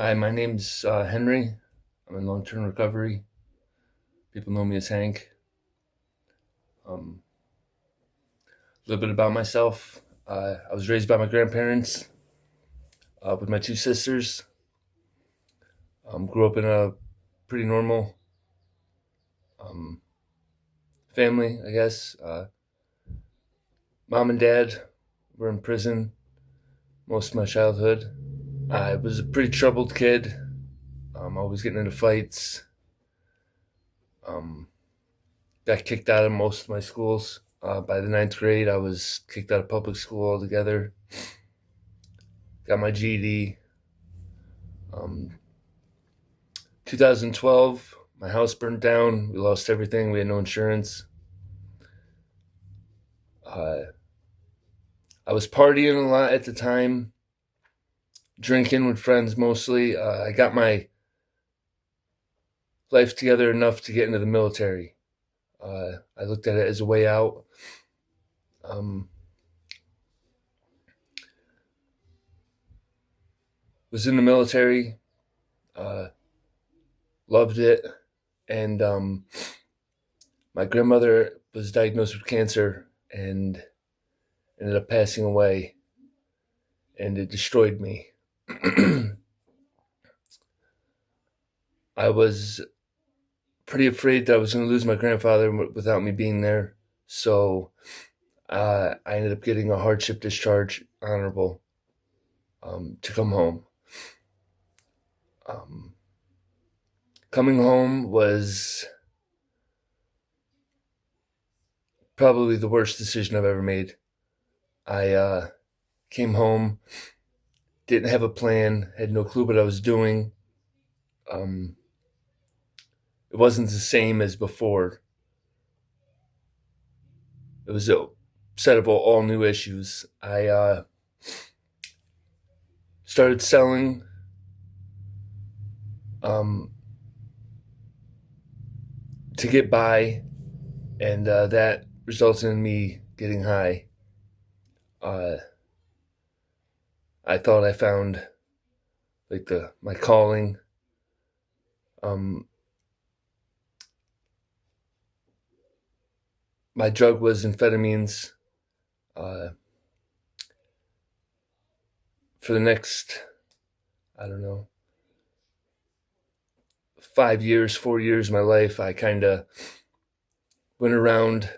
Hi, my name's Henry. I'm in long-term recovery. People know me as Hank. A little bit about myself. I was raised by my grandparents with my two sisters. Grew up in a pretty normal um, family, I guess. Mom and dad were in prison most of my childhood. I was a pretty troubled kid, always getting into fights. Um, got kicked out of most of my schools. By the ninth grade, I was kicked out of public school altogether. Got my GED. Um, 2012, my house burned down. We lost everything. We had no insurance. Uh, I was partying a lot at the time, drinking with friends mostly. I got my life together enough to get into the military. I looked at it as a way out. Um, was in the military, uh, loved it, and my grandmother was diagnosed with cancer and ended up passing away, and it destroyed me. I was pretty afraid that I was going to lose my grandfather without me being there. So I ended up getting a hardship discharge, honorable, to come home. Um, Coming home was probably the worst decision I've ever made. I came home, didn't have a plan, had no clue what I was doing. Um, it wasn't the same as before. It was a set of all new issues. I started selling um, to get by, and that resulted in me getting high. Uh, I thought I found like the my calling. Um, my drug was amphetamines. Uh, for the next, I don't know, 5 years, 4 years of my life, I kind of went around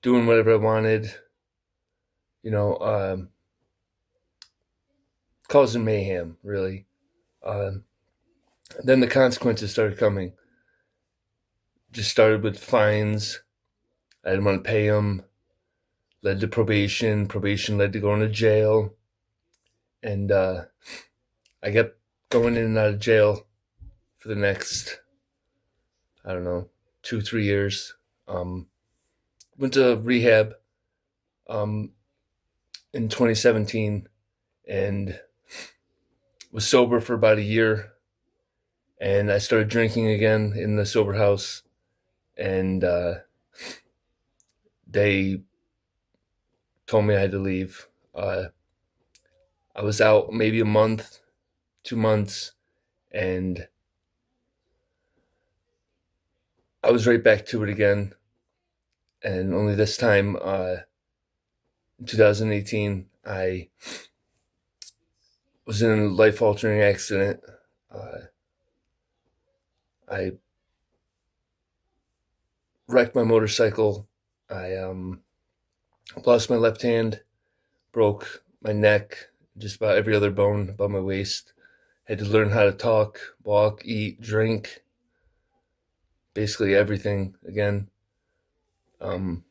doing whatever I wanted. You know, causing mayhem, really. Um, then the consequences started coming. Just started with fines. I didn't want to pay them. Led to probation. Probation led to going to jail. And I kept going in and out of jail for the next, I don't know, 2, 3 years. Um, Went to rehab um, in 2017 and was sober for about a year. And I started drinking again in the sober house. And they told me I had to leave. I was out maybe a month, 2 months, and I was right back to it again. And only this time, in 2018, I was in a life altering accident. Uh, I wrecked my motorcycle. I lost my left hand, broke my neck, just about every other bone above my waist. Had to learn how to talk, walk, eat, drink, basically everything again. Um,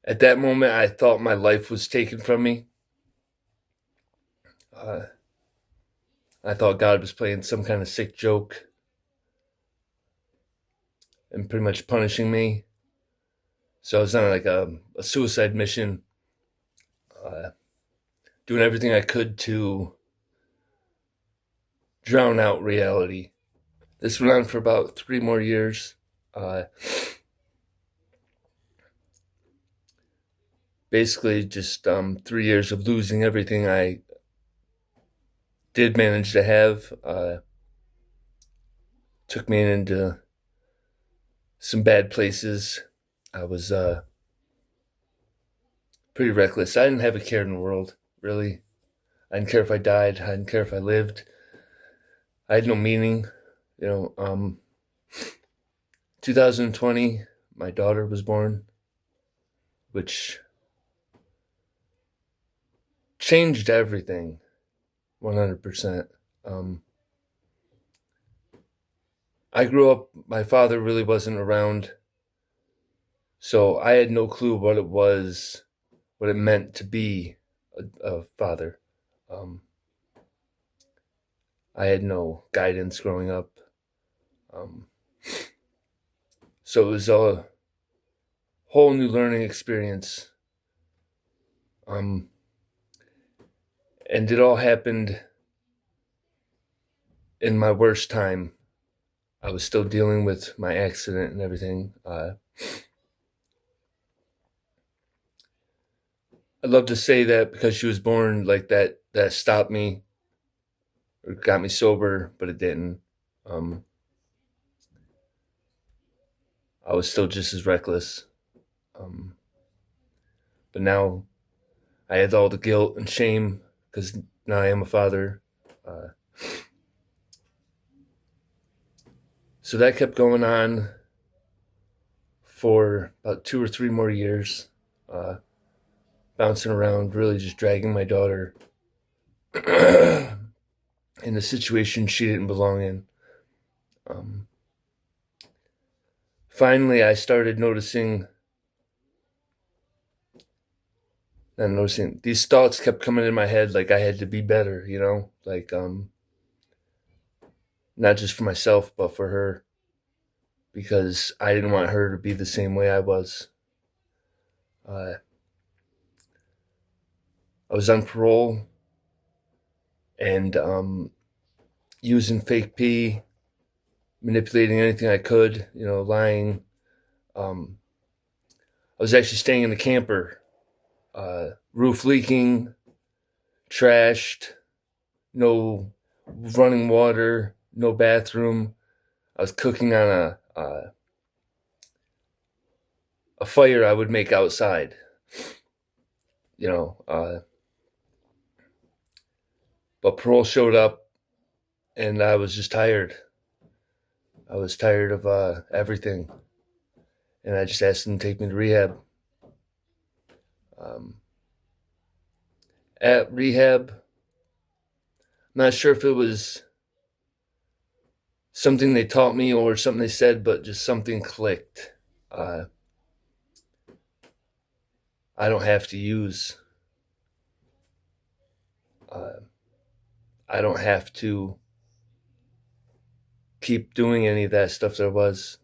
at that moment, I thought my life was taken from me. Uh, I thought God was playing some kind of sick joke and pretty much punishing me. So I was on like a suicide mission, uh, doing everything I could to drown out reality. This went on for about 3 more years. Uh, Basically, just 3 years of losing everything I did manage to have took me into some bad places. I was pretty reckless. I didn't have a care in the world, really. I didn't care if I died. I didn't care if I lived. I had no meaning. You know, 2020, my daughter was born, which changed everything 100%. I grew up, my father really wasn't around, so I had no clue what it was, what it meant to be a father. Um, I had no guidance growing up. Um, so it was a whole new learning experience. Um, and it all happened in my worst time. I was still dealing with my accident and everything. I'd love to say that because she was born like that, that stopped me or got me sober, but it didn't. Um, I was still just as reckless. Um, but now I had all the guilt and shame because now I am a father. Uh, so that kept going on for about 2 or 3 more years, uh, bouncing around, really just dragging my daughter in a situation she didn't belong in. Um, Finally, I started not noticing, these thoughts kept coming in my head like I had to be better, like not just for myself, but for her, because I didn't want her to be the same way I was. Uh, I was on parole and using fake pee, manipulating anything I could, lying. Um, I was actually staying in the camper, roof leaking, trashed, no running water, no bathroom. I was cooking on a fire I would make outside, you know. But parole showed up, and I was just tired. I was tired of everything, and I just asked them to take me to rehab. Um, at rehab, I'm not sure if it was something they taught me or something they said, but just something clicked. Uh, I don't have to use. Uh, I don't have to keep doing any of that stuff there was.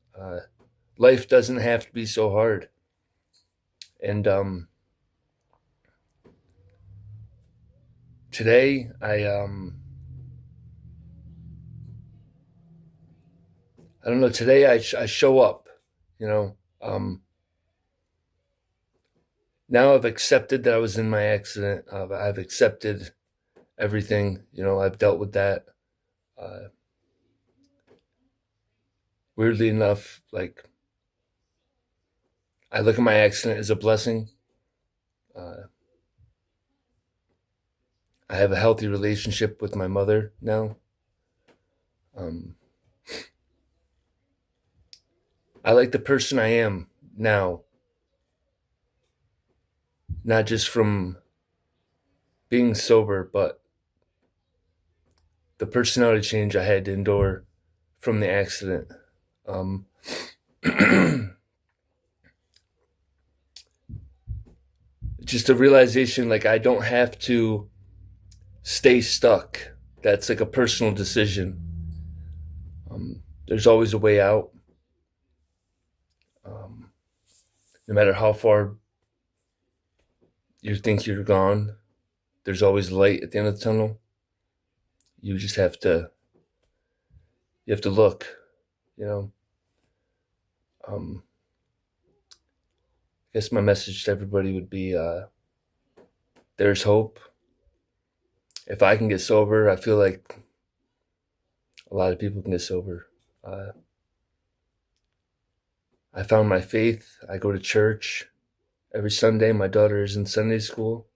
Life doesn't have to be so hard. And today, I don't know. Today, I show up. You know, now I've accepted that I was in my accident. I've accepted everything. I've dealt with that. Uh, Weirdly enough, like I look at my accident as a blessing. Uh, I have a healthy relationship with my mother now. Um, I like the person I am now, not just from being sober, but the personality change I had to endure from the accident. Um, just a realization like I don't have to stay stuck. That's like a personal decision. There's always a way out. Um, no matter how far you think you're gone, there's always light at the end of the tunnel. You just have to look, you know. Um, I guess my message to everybody would be there's hope, if I can get sober, I feel like a lot of people can get sober. Uh, I found my faith. I go to church every Sunday. My daughter is in Sunday school.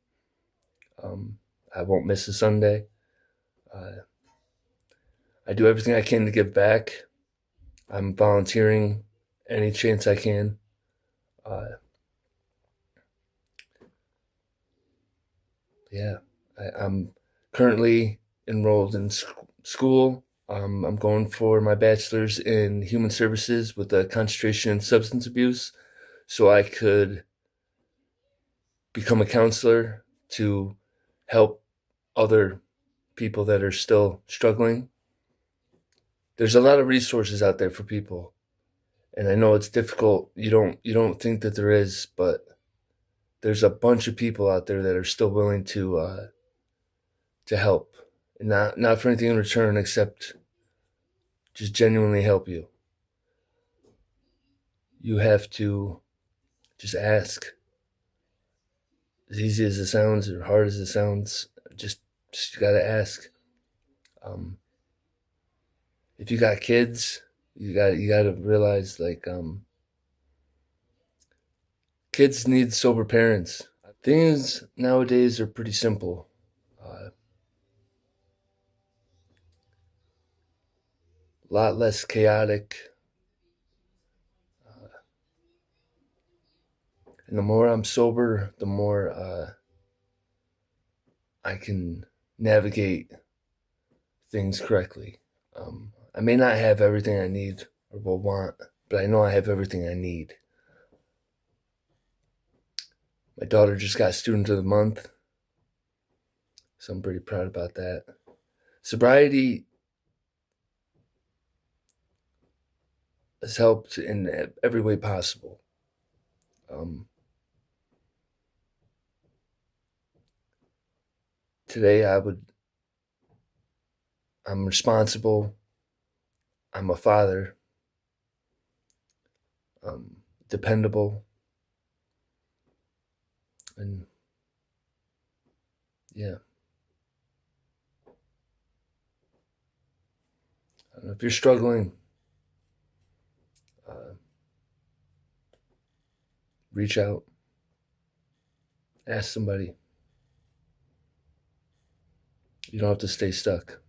Um, I won't miss a Sunday. Uh, I do everything I can to give back. I'm volunteering any chance I can. Uh, yeah, I'm currently enrolled in school. I'm going for my bachelor's in human services with a concentration in substance abuse, so I could become a counselor to help other people that are still struggling. There's a lot of resources out there for people, and I know it's difficult. You don't think that there is, but there's a bunch of people out there that are still willing to help, and not for anything in return except just genuinely help you. You have to just ask. As easy as it sounds, or hard as it sounds, just you gotta ask. Um, if you got kids, you gotta realize like kids need sober parents. Things nowadays are pretty simple. A lot less chaotic. And the more I'm sober, the more I can navigate things correctly. I may not have everything I need or will want, but I know I have everything I need. My daughter just got Student of the Month, so I'm pretty proud about that. Sobriety has helped in every way possible. Um, Today, I'm responsible. I'm a father. Dependable, and yeah. I don't know if you're struggling. Uh, Reach out, ask somebody. You don't have to stay stuck.